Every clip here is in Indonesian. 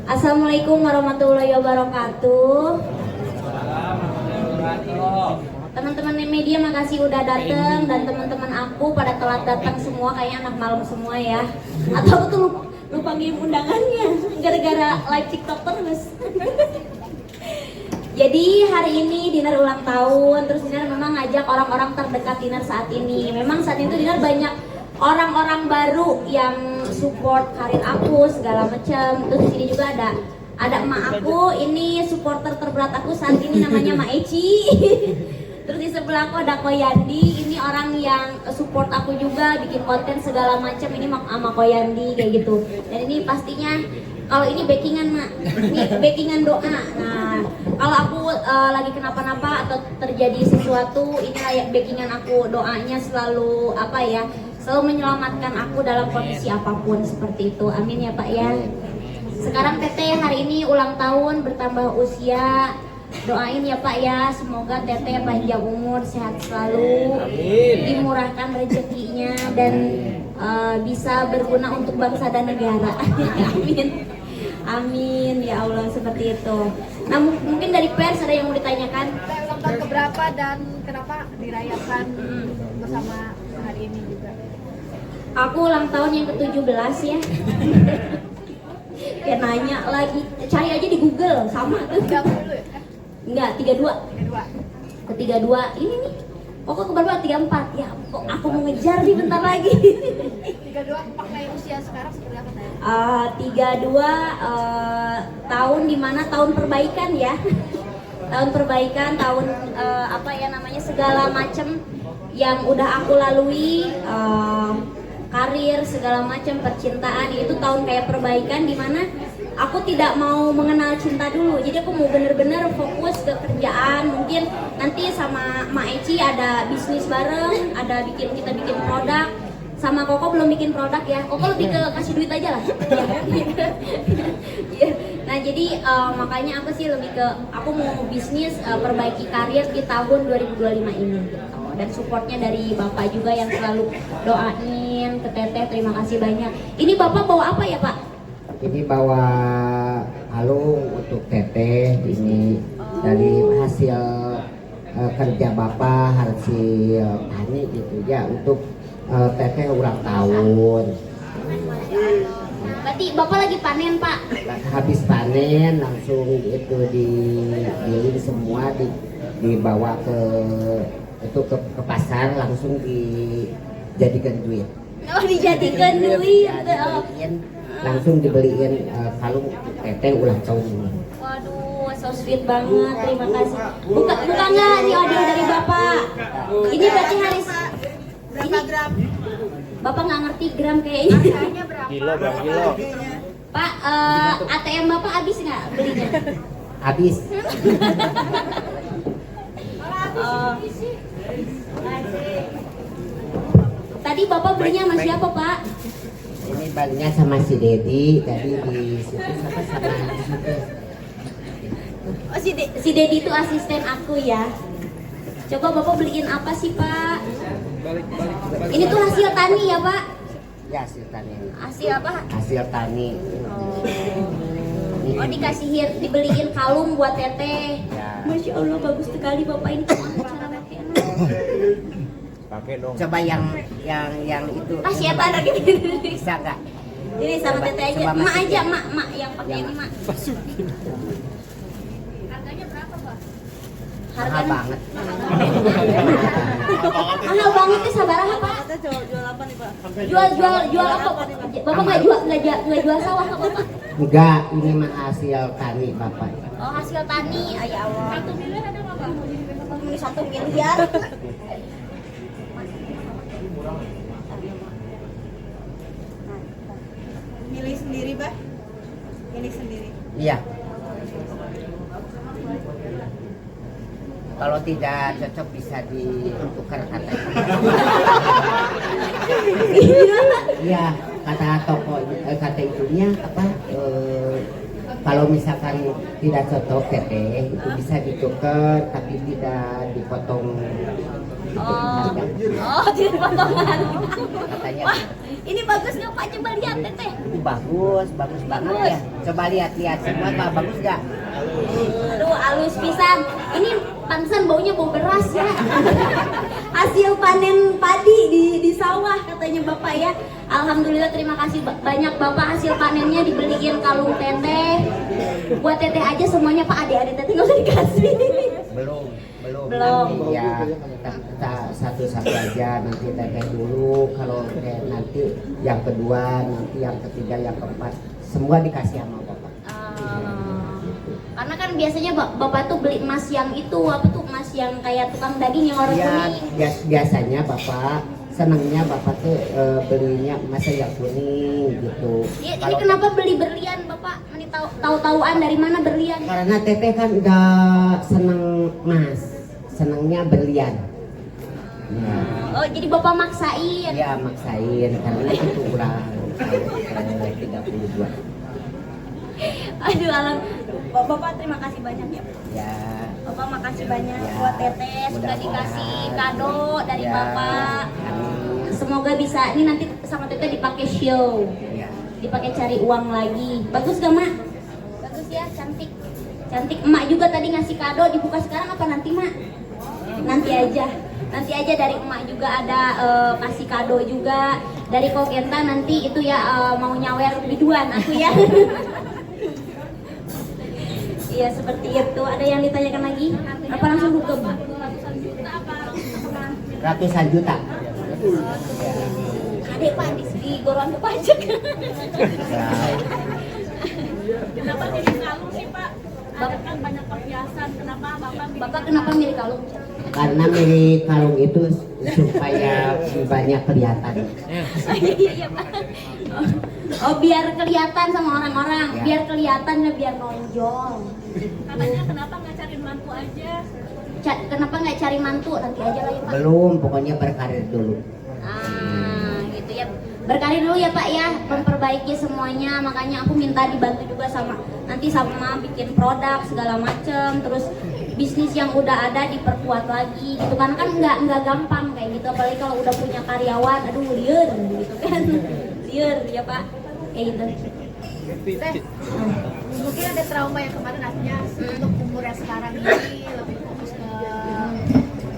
Assalamualaikum warahmatullahi wabarakatuh. Teman-teman media makasih udah dateng, dan teman-teman aku pada telat datang semua, kayaknya anak malam semua ya. Atau aku tuh lupa ngirim undangannya gara-gara live TikTok terus. Jadi hari ini Dinar ulang tahun, terus Dinar memang ngajak orang-orang terdekat Dinar saat ini. Memang saat itu Dinar banyak orang-orang baru yang support karir aku segala macam. Terus di sini juga ada emak aku, ini supporter terberat aku saat ini namanya Mak Eci. Terus di sebelah aku ada Koyandi, ini orang yang support aku juga bikin konten segala macam, ini sama Koyandi kayak gitu. Dan ini pastinya kalau ini backingan Mak, ini backingan doa. Nah, kalau aku lagi kenapa-napa atau terjadi sesuatu, ini kayak backingan aku, doanya selalu selalu menyelamatkan aku dalam kondisi apapun seperti itu. Amin ya Pak ya. Sekarang Teteh hari ini ulang tahun, bertambah usia. Doain ya Pak ya, semoga Teteh panjang umur, sehat selalu, dimurahkan rezekinya, dan bisa berguna untuk bangsa dan negara. Amin. Amin ya Allah, seperti itu. Nah mungkin dari pers ada yang mau ditanyakan? Ulang tahun keberapa dan kenapa dirayakan bersama hari ini juga? Aku ulang tahun yang ke-17 ya. Kayak nanya lagi, cari aja di Google, sama tuh. 30 ya? Enggak, 32. 32. Ke-32 ini nih. Kok keberapa? 34. Ya, kok aku mau ngejar nih bentar lagi. 32 pakai usia sekarang seperti apa Teh? 32 tahun dimana tahun perbaikan ya. Tahun perbaikan, tahun segala macem yang udah aku lalui, karir segala macam, percintaan, itu tahun kayak perbaikan dimana aku tidak mau mengenal cinta dulu. Jadi aku mau bener-bener fokus ke kerjaan. Mungkin nanti sama Mak Eci ada bisnis bareng, kita bikin produk. Sama Koko belum bikin produk ya. Koko lebih ke kasih duit aja lah. Nah jadi makanya aku sih lebih ke aku mau bisnis, perbaiki karir di tahun 2025 ini gitu. Dan supportnya dari Bapak juga yang selalu doain ke Teteh, terima kasih banyak. Ini Bapak bawa apa ya Pak? Ini bawa kalung untuk Teteh, ini dari hasil kerja Bapak, hasil tani gitu ya, untuk Teteh ulang tahun. Berarti Bapak lagi panen Pak? Habis panen langsung itu digiling semua, dibawa ke pasar, langsung dijadikan duit. Oh dijadikan duit. Langsung dibeliin kalung Teteh ulang tahun ini. Waduh, so sweet banget, terima kasih. Buka nggak nih audio dari Bapak? Ini berarti hari Berapa gram? Bapak nggak ngerti gram kayaknya. Harganya berapa? Kilo. Pak, ATM Bapak habis nggak belinya? Habis. Tadi Bapak belinya sama siapa Pak? Ini balinya sama si Dedi, tadi di situ sama Oh si Dedi itu asisten aku ya. Coba Bapak beliin apa sih Pak? Ini tuh hasil tani ya Pak? ya, hasil tani. Hasil apa? Hasil tani. Oh dibeliin kalung buat Teteh. Ya. Masya Allah bagus sekali Bapak, ini gimana cara pakainya? Pakai dong. Coba yang itu. Pas ya Pak lagi. Bisa nggak? Ini sama Coba- Teteh aja. coba Mak masukin. aja, mak yang pakai ini mak. Harganya berapa Pak? Mahal Harganya banget. mahal banget sih, sabar apa Pak? Jual apa nih Pak? Jual apa Pak? Bapak nggak jual sawah ke Bapak? Enggak, ini mah hasil tani Bapak. Oh hasil tani, ya Allah. 1 miliar ada nggak Pak? Ini 1 miliar. Milih sendiri Pak? Milih sendiri. Iya. Kalau tidak cocok bisa ditukar katanya. Iya, kata toko kata itunya apa? Kalau misalkan tidak cocok Teteh itu bisa ditukar tapi tidak dipotong Oh, oh tidak potongan. Katanya Wah, ini bagus nggak Pak? Coba lihat Teteh. itu bagus banget ya. Coba lihat semua Pak, bagus gak? Aduh, halus pisan. Ini pantesan baunya bau beras ya. Hasil panen padi di sawah katanya Bapak ya. Alhamdulillah, terima kasih banyak Bapak, hasil panennya dibeliin kalung Teteh. Buat Teteh aja semuanya Pak, adik-adik Teteh nggak usah dikasih. Belum. Belum. Nanti ya kita satu-satu aja, nanti Teteh dulu, kalau nanti yang kedua, nanti yang ketiga, yang keempat, semua dikasih sama Bapak. Karena kan biasanya Bapak tuh beli emas yang itu, apa tuh, emas yang kayak tukang daging yang warna Ya, kuning. biasanya Bapak senangnya Bapak tuh belinya emas yang kuning gitu. Ini kenapa beli berlian Bapak? Ini tahu-tahuan dari mana berlian? Karena Teteh kan nggak seneng emas, senangnya berlian. Ya. Oh, jadi Bapak maksain. Ya maksain karena itu kurang 32. Aduh, Bapak terima kasih banyak ya. Ya. Bapak makasih banyak Ya. buat Teteh sudah dikasih kado dari Ya. Bapak. Amin. Semoga bisa ini nanti sama Teteh dipakai show. Ya. Dipakai cari uang lagi. Bagus gak Mak? Bagus ya, cantik. Cantik. Emak juga tadi ngasih kado, dibuka sekarang apa nanti Mak? Nanti aja. Nanti aja dari emak juga ada kasih kado juga. Dari Kogenta nanti itu ya mau nyawer biduan aku ya. Iya seperti itu. Ada yang ditanyakan lagi? Apa langsung hukum? Ratusan juta. Adek Pak di golongan ke pajak. Ya. Kenapa jadi kalung sih Pak? Ada kan banyak perhiasan, kenapa Bapak kenapa milih kalung? Karena milih kalung itu supaya banyak kelihatan. Iya Pak. Oh biar kelihatan sama orang-orang, Ya. biar kelihatan ya, biar nonjol. Katanya kenapa nggak cari mantu aja? Kenapa nggak cari mantu? Nanti aja lah ya Pak. Belum, pokoknya berkarir dulu. Gitu ya. Berkarir dulu ya Pak ya, memperbaiki semuanya. Makanya aku minta dibantu juga sama nanti sama bikin produk segala macem. Terus bisnis yang udah ada diperkuat lagi gitu. Karena kan nggak gampang kayak gitu. Apalagi kalau udah punya karyawan, aduh liur gitu kan. Liur ya Pak, kayak gitu. Teh, mungkin ada trauma yang kemarin artinya untuk umur yang sekarang ini lebih fokus ke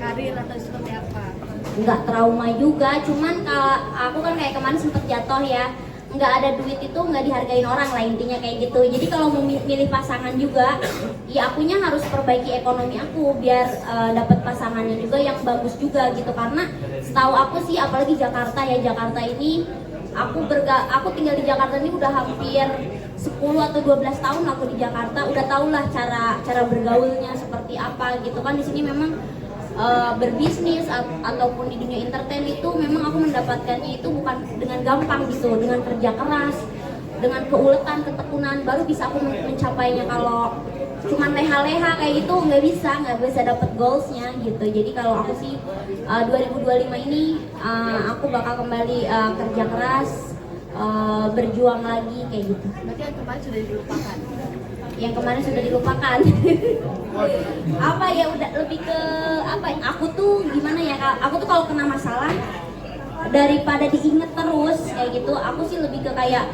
karir atau seperti apa? Nggak trauma juga, cuman kalau aku kan kayak kemarin sempet jatuh ya, nggak ada duit itu nggak dihargain orang lah, intinya kayak gitu. Jadi kalau mau milih pasangan juga, ya akunya harus perbaiki ekonomi aku biar dapat pasangannya juga yang bagus juga gitu. Karena setahu aku sih, apalagi Jakarta ya, Jakarta ini aku tinggal di Jakarta ini udah hampir 10 atau 12 tahun aku di Jakarta, udah tau lah cara bergaulnya seperti apa gitu kan. Di sini memang berbisnis ataupun di dunia entertain itu memang aku mendapatkannya itu bukan dengan gampang gitu, dengan kerja keras, dengan keuletan, ketekunan baru bisa aku mencapainya. Kalau cuman leha-leha kayak gitu nggak bisa dapet goalsnya gitu. Jadi kalau aku sih 2025 ini aku bakal kembali kerja keras, berjuang lagi kayak gitu. Berarti yang kemarin sudah dilupakan. Yang kemarin sudah dilupakan. Apa ya, udah lebih ke apa? Aku tuh gimana ya? Aku tuh kalau kena masalah daripada diinget terus kayak gitu, aku sih lebih ke kayak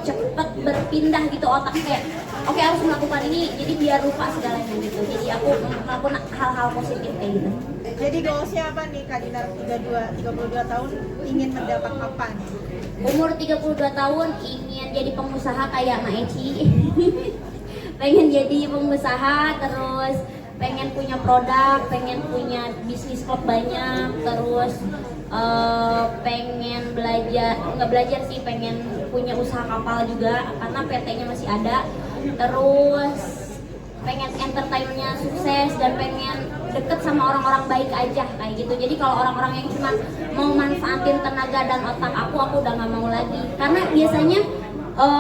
cepet berpindah gitu otaknya, kayak oke, harus melakukan ini jadi biar lupa segalanya gitu. Jadi aku melakukan hal-hal positif kayak gitu. Jadi goalsnya apa nih Kak Dinar, 32 tahun ingin mendapat apa nih? Umur 32 tahun ingin jadi pengusaha kayak Mak Eci. Pengen jadi pengusaha, terus pengen punya produk, pengen punya bisnis klub banyak, terus pengen nggak belajar sih, pengen punya usaha kapal juga karena PT-nya masih ada. Terus pengen entertainnya sukses dan pengen deket sama orang-orang baik aja kayak gitu. Jadi kalau orang-orang yang cuma mau manfaatin tenaga dan otak aku udah nggak mau lagi. Karena biasanya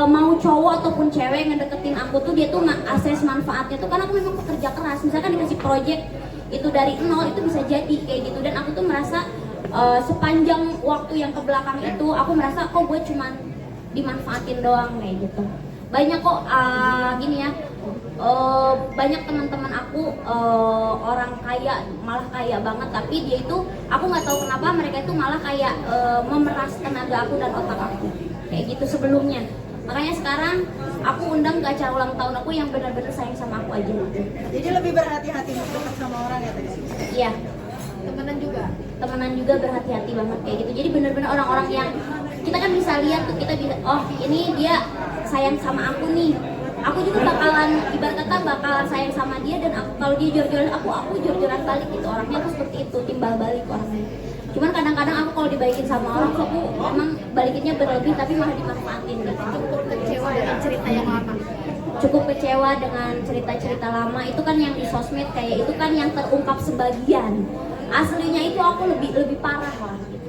mau cowok ataupun cewek ngedeketin aku tuh dia tuh akses manfaatnya tuh karena aku memang pekerja keras. Misalkan dikasih project itu dari nol itu bisa jadi kayak gitu. Dan aku tuh merasa sepanjang waktu yang kebelakang itu aku merasa kok gue cuman dimanfaatin doang kayak gitu. Banyak kok gini ya, banyak teman-teman aku orang kaya, malah kaya banget, tapi dia itu aku nggak tahu kenapa mereka itu malah kayak memeras tenaga aku dan otak aku kayak gitu sebelumnya. Makanya sekarang aku undang ke acara ulang tahun aku yang benar-benar sayang sama aku aja. Jadi lebih berhati-hati untuk dekat sama orang ya tadi. Iya, Temenan juga. berhati-hati banget kayak gitu. Jadi benar-benar orang-orang yang kita kan bisa lihat tuh, kita bisa oh ini dia sayang sama aku nih. Aku juga bakalan ibarat kata bakalan sayang sama dia, dan aku kalau dia jor-joran aku jor-joran balik gitu. Orangnya aku seperti itu, timbal balik orangnya. Cuman kadang-kadang aku kalau dibaikin sama orang tuh aku emang balikinnya berlebih tapi malah dimanfaatin gitu. Cukup kecewa dengan cerita yang lama. Cukup kecewa dengan cerita-cerita lama itu kan yang di sosmed kayak itu kan yang terungkap sebagian. Aslinya itu aku lebih parah lah gitu.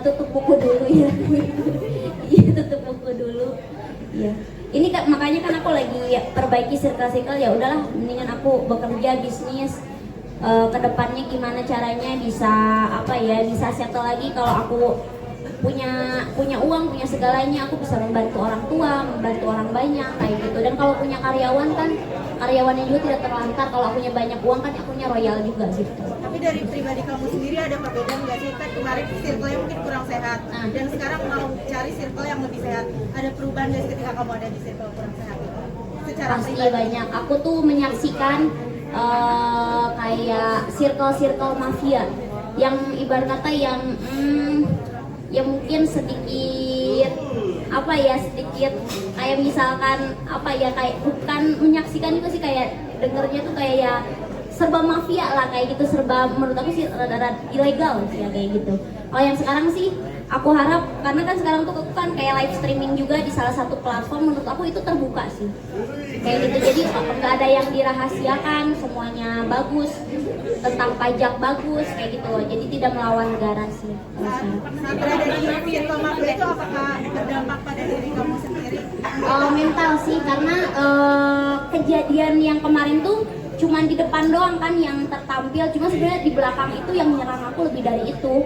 Tutup buku dulu ya. Iya, tutup buku dulu. Iya. Ini kan makanya kan aku lagi perbaiki circle ya udahlah, mendingan aku bekerja bisnis kedepannya gimana caranya bisa bisa settle lagi. Kalau aku punya uang, punya segalanya, aku bisa membantu orang tua, membantu orang banyak kayak gitu. Dan kalau punya karyawan kan karyawannya juga tidak terlantar. Kalau aku punya banyak uang kan akunya royal juga gitu. Tapi dari pribadi kamu sendiri ada perbedaan nggak sih? Kan kemarin circle-nya mungkin kurang sehat, dan sekarang mau cari circle yang lebih sehat. Ada perubahan nggak sih ketika kamu ada di circle kurang sehat itu? Secara Pasti pribadi. banyak. Aku tuh menyaksikan kayak circle mafia yang ibarat kata yang mungkin sedikit sedikit kayak misalkan kayak bukan menyaksikan itu sih, kayak dengernya tuh kayak ya serba mafia lah kayak gitu, serba menurut aku sih rada-rada ilegal sih ya kayak gitu. Kalau yang sekarang sih aku harap, karena kan sekarang tuh aku kan kayak live streaming juga di salah satu platform, menurut aku itu terbuka sih kayak gitu. Jadi nggak ada yang dirahasiakan, semuanya bagus, tentang pajak bagus kayak gitu, jadi tidak melawan negara sih. Saat berada di circle mafia itu apakah berdampak pada diri kamu sendiri? Mental sih, karena kejadian yang kemarin tuh cuman di depan doang kan yang tertampil, cuma sebenarnya di belakang itu yang menyerang aku lebih dari itu.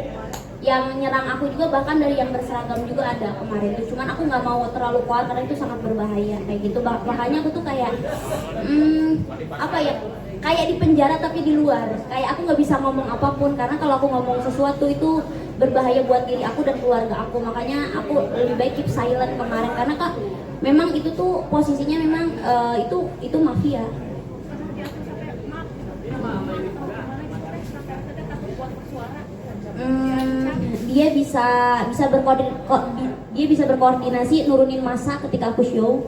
Yang menyerang aku juga bahkan dari yang berseragam juga ada kemarin tuh, cuman aku nggak mau terlalu kuat karena itu sangat berbahaya kayak gitu. Makanya aku tuh kayak kayak di penjara tapi di luar, kayak aku nggak bisa ngomong apapun karena kalau aku ngomong sesuatu itu berbahaya buat diri aku dan keluarga aku. Makanya aku lebih baik keep silent kemarin, karena kak memang itu tuh posisinya memang itu mafia. Dia bisa berkoordinasi nurunin massa ketika aku show.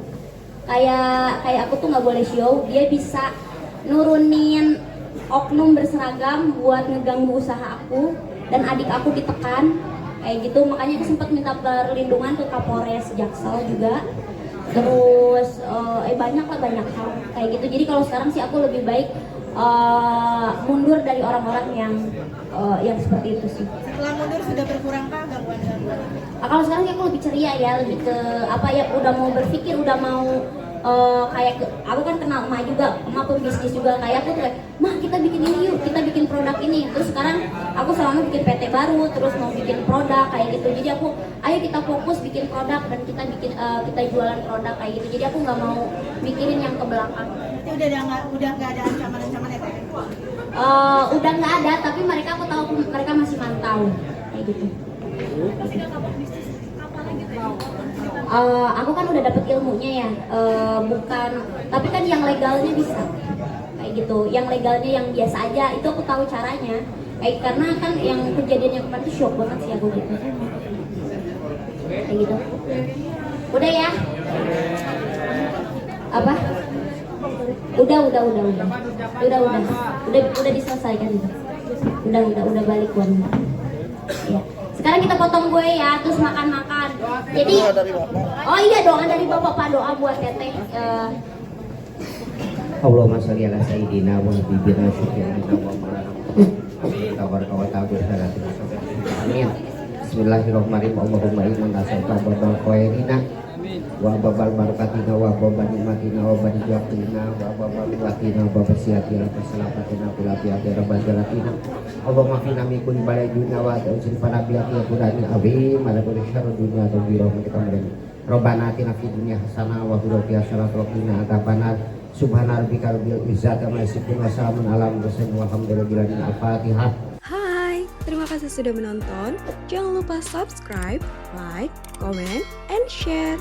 Kayak aku tuh nggak boleh show, dia bisa nurunin oknum berseragam buat ngeganggu usaha aku, dan adik aku ditekan kayak gitu. Makanya aku sempat minta perlindungan ke Kapolres Jaksel juga. Terus banyak hal kayak gitu. Jadi kalau sekarang sih aku lebih baik mundur dari orang-orang yang seperti itu sih. Setelah mundur sudah berkurang kah gangguan-gangguan? Kalau sekarang sih aku lebih ceria ya, lebih ke udah mau berpikir, udah mau aku kan kenal emak juga, emak pembisnis juga, kayak aku tuh kayak, mah kita bikin ini yuk, kita bikin produk ini. Terus sekarang aku selama bikin PT baru, terus mau bikin produk kayak gitu. Jadi aku, ayo kita fokus bikin produk dan kita jualan produk kayak gitu. Jadi aku nggak mau mikirin yang ke belakang. Berarti udah nggak ada ancaman-ancaman ya Teh? Udah nggak ada, tapi aku tahu mereka masih mantau kayak gitu. Aku kan udah dapet ilmunya ya, tapi kan yang legalnya bisa kayak gitu. Yang legalnya yang biasa aja itu aku tahu caranya. Karena kan yang kejadian yang kemarin itu shock banget sih aku gitu. Kayak gitu. Udah ya? Apa? Udah diselesaikan. Udah balik Wan. Ya. Sekarang kita potong gue ya, terus makan-makan. Jadi, oh iya doa dari bapak, Pak, doa buat teteh. Allahumma sholli ala sayyidina wa habibina sayyidina Muhammad wa ta'ala. Amin. Bismillahirrahmanirrahim. Allahumma inna nas'aluka wa khairina wa babal barakatina wa babal nikmatina wa badijatina wa babal latina wa babasiatina wa salapatina wa lafiatina wa bajalatina Allahumma fina min kulli baladina wa ta'usin panabiati wa kudani abim ala kulli syarri dunia wa birahmatika amrin Rabbana atina fid dunya hasanah wa fil akhirati hasanah wa qina adzabannar subhana rabbika rabbil izzati amma yasifun wa salamun alal mursalin walhamdulillahi al-fatihah. Hai, terima kasih sudah menonton. Jangan lupa subscribe, like, comment, and share.